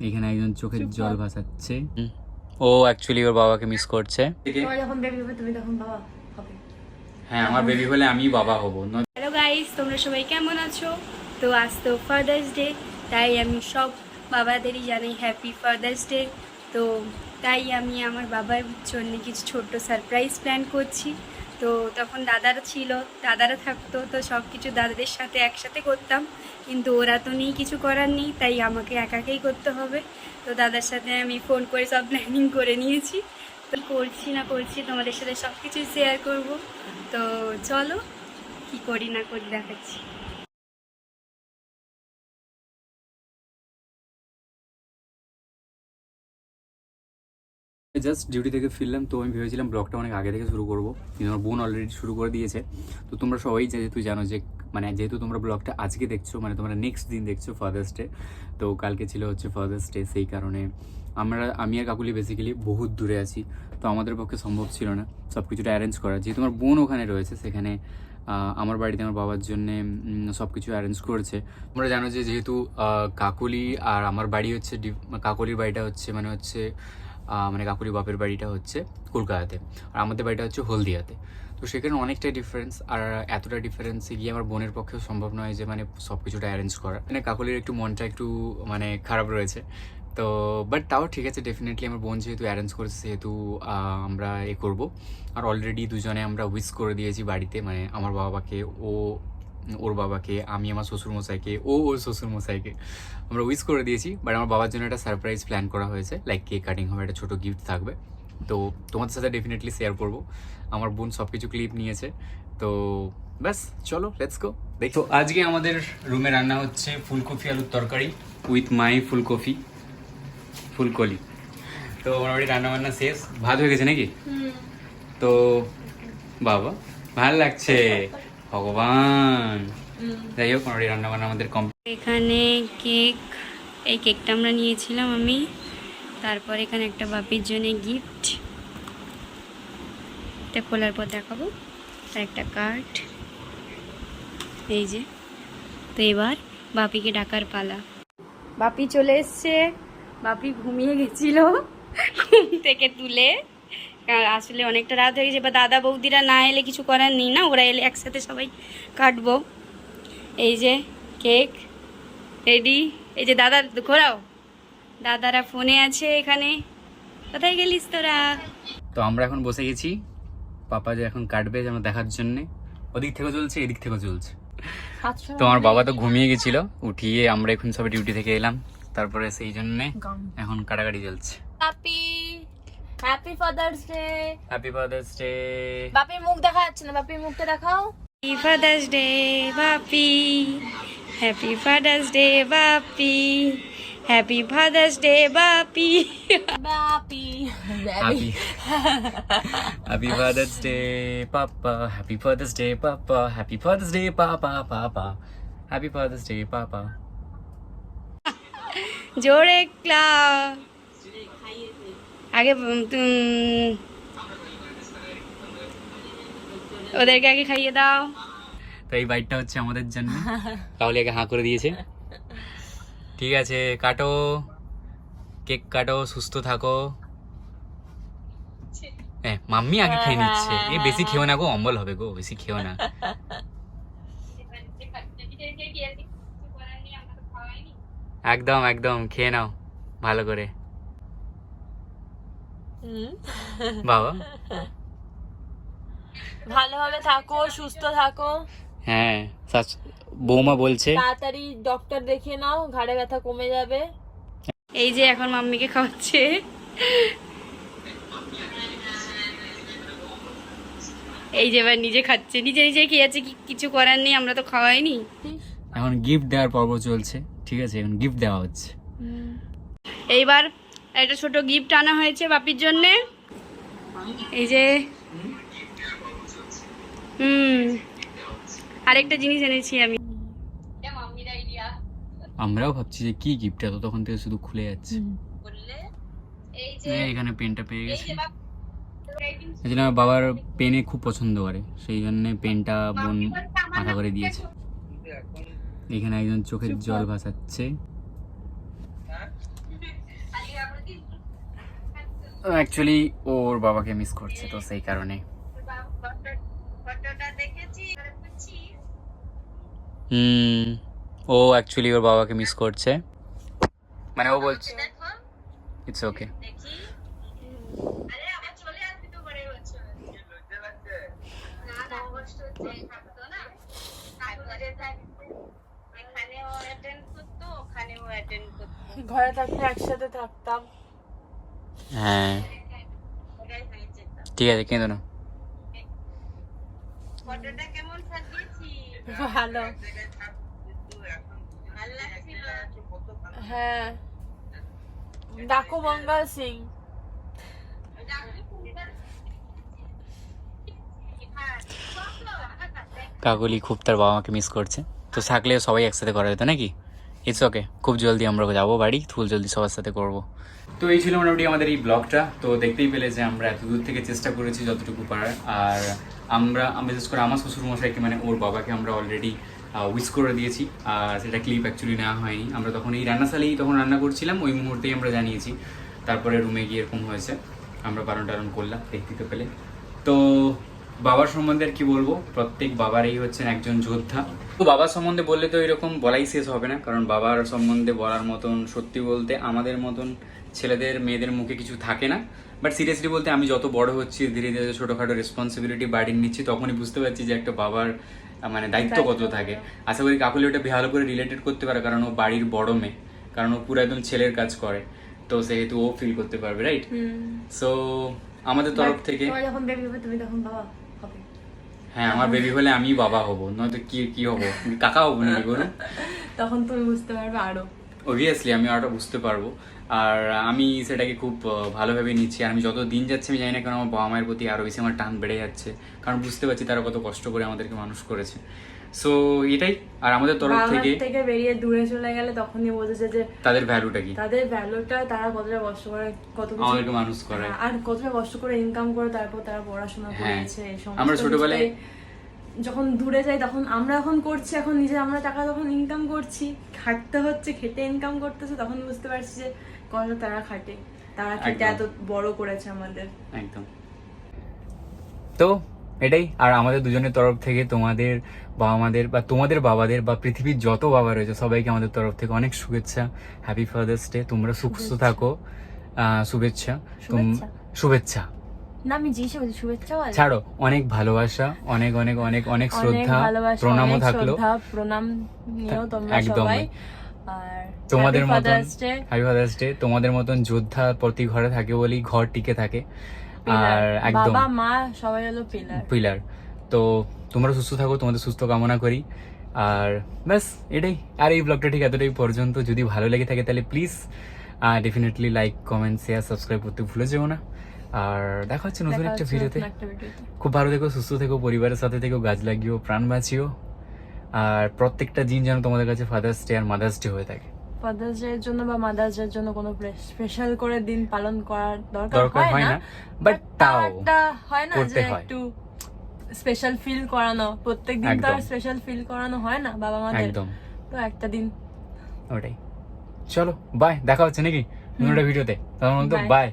এখানে একজন চোখের জল ভাসাচ্ছে। ও অ্যাকচুয়ালি ওর বাবাকে মিস করছে। যখন বেবি হবে তুমি তখন বাবা হবে। হ্যাঁ, আমার বেবি হলে আমি বাবা হব। হ্যালো গাইস, তোমরা সবাই কেমন আছো? তো আজ তো ফাদার্স ডে, তাই আমি সব বাবাদেরই জানাই হ্যাপি ফাদার্স ডে। তো তাই আমি আমার বাবার জন্য কিছু ছোট্ট সারপ্রাইজ প্ল্যান করছি। তো তখন দাদারা থাকতো, তো সব কিছু দাদাদের সাথে একসাথে করতাম, কিন্তু ওরা তো নেই, কিছু করার নেই, তাই আমাকে একাকেই করতে হবে। তো দাদার সাথে আমি ফোন করে সব প্ল্যানিং করে নিয়েছি। তো করছি না করছি তোমাদের সাথে সব কিছু শেয়ার করব। তো চলো কি করি না করি দেখাচ্ছি। জাস্ট ডিউটি থেকে ফিরলাম, তো আমি ভেবেছিলাম ব্লগটা অনেক আগে থেকে শুরু করবো, কিন্তু আমার বোন অলরেডি শুরু করে দিয়েছে। তো তোমরা সবাই যেহেতু জানো যে মানে যেহেতু তোমরা ব্লগটা আজকে দেখছো, মানে তোমরা নেক্সট দিন দেখছো ফাদার্স ডে, তো কালকে ছিল হচ্ছে ফাদার্স ডে। সেই কারণে আমি আর কাকুলি বেসিক্যালি বহুত দূরে আছি, তো আমাদের পক্ষে সম্ভব ছিল না সব কিছুটা অ্যারেঞ্জ করা। যেহেতু আমার বোন ওখানে রয়েছে, সেখানে আমার বাড়িতে আমার বাবার জন্যে সব কিছু অ্যারেঞ্জ করেছে। তোমরা জানো যে যেহেতু কাকুলি আর আমার বাড়ি হচ্ছে কাকুলির বাড়িটা হচ্ছে মানে কাকুলি বাপের বাড়িটা হচ্ছে কলকাতাতে, আর আমাদের বাড়িটা হচ্ছে হলদিয়াতে। তো সেখানে অনেকটাই ডিফারেন্স, আর এতটা ডিফারেন্সে গিয়ে আমার বোনের পক্ষেও সম্ভব নয় যে মানে সব কিছুটা অ্যারেঞ্জ করা। মানে কাকুলির একটু মনটা একটু মানে খারাপ রয়েছে, তো বাট তাও ঠিক আছে, ডেফিনেটলি আমার বোন যেহেতু অ্যারেঞ্জ করেছে সেহেতু আমরা করব। আর অলরেডি দুজনে আমরা উইশ করে দিয়েছি বাড়িতে, মানে আমার বাবাকে, ওর বাবাকে, আমি আমার শ্বশুরমশাইকে, ওর শ্বশুরমশাইকে আমরা উইশ করে দিয়েছি। বাট আমার বাবার জন্য একটা সারপ্রাইজ প্ল্যান করা হয়েছে, লাইক কেক কাটিং হবে, একটা ছোটো গিফট থাকবে। তো তোমাদের সাথে ডেফিনেটলি শেয়ার করবো। আমার বোন সব কিছু ক্লিপ নিয়েছে, তো ব্যাস চলো লেটস গো। দেখো আজকে আমাদের রুমে রান্না হচ্ছে ফুলকপি আলুর তরকারি উইথ মাই ফুলকলি। তো মোটামুটি রান্নাবান্না শেষ, ভাত হয়ে গেছে নাকি? তো বাবা ভালো লাগছে, ভগবান। যাই হোক, মোটামুটি রান্নাবান্না আমাদের কমপ্লিট। এখানে এই কেকটা আমরা নিয়েছিলাম আমি। তারপর এখানে একটা বাপির জন্য গিফট, এটা খোলার পর দেখাবো। আর একটা কার্ড, এই যে। তো এবার বাপিকে ডাকার পালা। বাপি চলে এসছে। বাপি ঘুমিয়ে গেছিল, ঘুম থেকে তুলে, আসলে অনেকটা রাত হয়ে গেছে। বা দাদা বৌদিরা না এলে কিছু করার নেই না, ওরা এলে একসাথে সবাই কাটবো। এই যে কেক রেডি। এই যে দাদা ঘোরাও, দাদারা ফোনে আছে এখানে। কোথায় গেলিস তোরা? তো আমরা এখন বসে গেছি, পাপা যে এখন কাটবে যেন দেখার জন্যে। ওদিক থেকে চলছে, এদিক থেকে চলছে। তো আমার বাবা তো ঘুমিয়ে গেছিল, উঠিয়ে আমরা এখন সবাই ডিউটি থেকে এলাম, তারপরে সেই জন্যে এখন কাটাকাটি চলছে। Happy father's day. Happy father's day. বাপির মুখ দেখা যাচ্ছে না, বাপির মুখটা দেখাও। হ্যাপি ফাদার্স ডে বাপি, হ্যাপি ফাদার্স ডে বাপি, হ্যাপি ফাদার্স ডে বাপি। বাপি হ্যাপি হ্যাপি ফাদার্স ডে পাপা, হ্যাপি ফাদার্স ডে পাপা, হ্যাপি ফাদার্স ডে পাপা, হ্যাপি ফাদার্স ডে পাপা। জোরে ক্লাপ। আগে ওদেরকে আগে খাইয়ে দাও। তো এই বাইটটা হচ্ছে আমাদের জন্য, তাহলে আগে হাঁ করে দিয়েছে। ঠিক আছে, কাটো, কেক কাটো, সুস্থ থাকো। হ্যাঁ, মাম্মি আগে খেয়ে নিচ্ছে। এ বেশি খেও না গো, অম্বল হবে গো, বেশি খেও না। একদম একদম খেয়ে নাও ভালো করে বাবা। ভালোভাবে থাকো, সুস্থ থাকো। হ্যাঁ, বৌমা বলছে তাড়াতাড়ি ডক্টর দেখিয়ে নাও, ঘাড়ে ব্যথা কমে যাবে। এই যে এখন মাম্মিকে খাওয়াচ্ছে। এই যে এবার নিজে খাচ্ছে, নিজে নিজে খেয়েছে, কিছু করার নেই, আমরা তো খাওয়াইনি। এখন গিফট দেওয়ার পর্ব চলছে, ঠিক আছে, এখন গিফট দেওয়া হচ্ছে। এইবার একটা ছোট গিফট আনা হয়েছে বাপির জন্যে। এই যে আরেকটা জিনিস এনেছি আমি। আমরাও ভাবছি যে কি গিফট, এত তখন থেকে শুধু খুলে যাচ্ছে। এখানে পেনটা পেয়ে গেছে, এই জন্য আমার বাবার পেনে খুব পছন্দ করে, সেই জন্য পেনটা বোন মাথা করে দিয়েছে। এখানে একজন চোখের জল ভাসাচ্ছে। অ্যাকচুয়ালি ওর বাবাকে মিস করছে, তো সেই কারণে। ও অ্যাকচুয়ালি ওর বাবাকে মিস করছে, মানে ও বলছে ইটস ওকে। ঘরে থাকলে একসাথে থাকতাম। হ্যাঁ ঠিক আছে, কেঁদো না। ভালো, হ্যাঁ। ডাকো মঙ্গল সিং। কাকলি খুব তার বাবা মাকে মিস করছে, তো থাকলে সবাই একসাথে করা যেত নাকি? ইটস ওকে, খুব জলদি আমরা যাবো বাড়ি, খুব জলদি সবার সাথে করব। তো এই ছিল মোটামুটি আমাদের এই ব্লগটা। তো দেখতেই পেলে যে আমরা এত দূর থেকে চেষ্টা করেছি যতটুকু পারার। আর আমি বিশেষ করে আমার শ্বশুরমশাইকে মানে ওর বাবাকে আমরা অলরেডি উইশ করে দিয়েছি, আর সেটা ক্লিপ অ্যাকচুয়ালি নেওয়া হয়নি। আমরা তখন এই রান্নাশালেই তখন রান্না করছিলাম, ওই মুহূর্তেই আমরা জানিয়েছি। তারপরে রুমে গিয়ে এরকম হয়েছে, আমরা বারণ টারণ করলাম দেখতে পেলে। তো বাবার সম্বন্ধে আর কি বলবো, প্রত্যেক বাবারই হচ্ছেন একজন যোদ্ধা। তো বাবার সম্বন্ধে বললে তো এরকম বলাই শেষ হবে না, কারণ বাবার সম্বন্ধে বলার মতন সত্যি বলতে আমাদের মতন ছেলেদের মেয়েদের মুখে কিছু থাকে না। বাট সিরিয়াসলি বলতে আমি যত বড় হচ্ছি, ধীরে ধীরে ছোটোখাটো রেসপন্সিবিলিটি বাড়িয়ে নিচ্ছি, তখনই বুঝতে পারছি যে একটা বাবার মানে দায়িত্ব কত থাকে। আশা করি কাকুলি ওটা ভালো করে রিলেটেড করতে পারে, কারণ ও বাড়ির বড় মেয়ে, কারণ ও পুরো একদম ছেলের কাজ করে, তো সেহেতু ও ফিল করতে পারবে, রাইট? সো আমাদের তরফ থেকে যখন বেবি হবে তুমি তখন বাবা হবে। হ্যাঁ, আমার বেবি হলে আমি বাবা হব, নয়তো কি হব, কাকা হবো নাকি বলুন? তখন তুমি বুঝতে পারবে আরো। অবভিয়াসলি আমি আরটা বুঝতে পারবো, আর আমি সেটাকে খুব ভালোভাবে নিচ্ছি। আর আমি যত দিন যাচ্ছে আমি জানি না কেন আমার বাবা মায়ের প্রতি আরও বেশি আমার টান বেড়ে যাচ্ছে, কারণ বুঝতে পারছি তারা কত কষ্ট করে আমাদেরকে মানুষ করেছে। সো এটাই। আর আমাদের তরফ থেকে বেরিয়ে দূরে চলে গেলে তখনই বোঝেছে যে তাদের ভ্যালুটা কি, তাদের ভ্যালুটা, তারা কতটা কষ্ট করে কত আমাদেরকে মানুষ করে, আর কতটা কষ্ট করে ইনকাম করে তারপর তারা পড়াশোনা করেছে। আমরা ছোটবেলায় যখন দূরে যাই তখন আমরা এখন করছি, এখন নিজে আমরা টাকা যখন ইনকাম করছি, খাটতে হচ্ছে, খেটে ইনকাম করতেছে, তখন বুঝতে পারছি যে কতটা তারা খাটে, তারা খেটে এত বড় করেছে আমাদের। একদম। তো এটাই। আর আমাদের দুজনের তরফ থেকে তোমাদের বাবা মাদের বা তোমাদের বাবাদের বা পৃথিবীর যত বাবা রয়েছে সবাইকে আমাদের তরফ থেকে অনেক শুভেচ্ছা, হ্যাপি ফাদার্স ডে। তোমরা সুস্থ থাকো, শুভেচ্ছা। শুভেচ্ছা না, আমি জিসে বলছি শুভেচ্ছা বল, ছাড়ো, অনেক ভালোবাসা, অনেক অনেক অনেক অনেক শ্রদ্ধা, প্রণামও থাকলো, প্রণাম নিও তোমরা একদম। সবাই। আর তোমাদের মতন হ্যাপি ফাদার্স ডে। তোমাদের মতন যোদ্ধা প্রতি ঘরে থাকে বলেই ঘর টিকে থাকে, আর একদম বাবা মা সবাই হলো পিলার। তো তোমরা সুস্থ থাকো, তোমাদের সুস্থ কামনা করি। আর ব্যাস এটাই। আর এই ব্লগটা ঠিক এতটাই পর্যন্ত। যদি ভালো লেগে থাকে তাহলে please definitely like, comment, share, subscribe করতে ভুলে যেও না। আর দেখা হচ্ছে নতুন একটা ভিডিওতে। খুব ভালো থেকো, সুস্থ থেকো, পরিবারের সাথে থেকো, গাছ লাগিও, প্রাণ বাঁচিও। আর প্রত্যেকটা দিন যেন তোমাদের কাছে ফাদার্স ডে আর মাদার্স ডে হয়ে থাকে। ফাদার্স ডে এর জন্য বা মাদার্স ডে এর জন্য কোনো স্পেশাল করে দিন পালন করার দরকার হয় না, বাট তাও একটা হয় না করতে যে হয়। একটু স্পেশাল ফিল করানো, প্রত্যেকদিন তো আর স্পেশাল ফিল করানো হয় না বাবা মাদের, একদম। তো একটা দিন। ওটাই। চলো বাই, দেখা হচ্ছে নাকি নতুন একটা ভিডিওতে, তার মধ্যে বাই।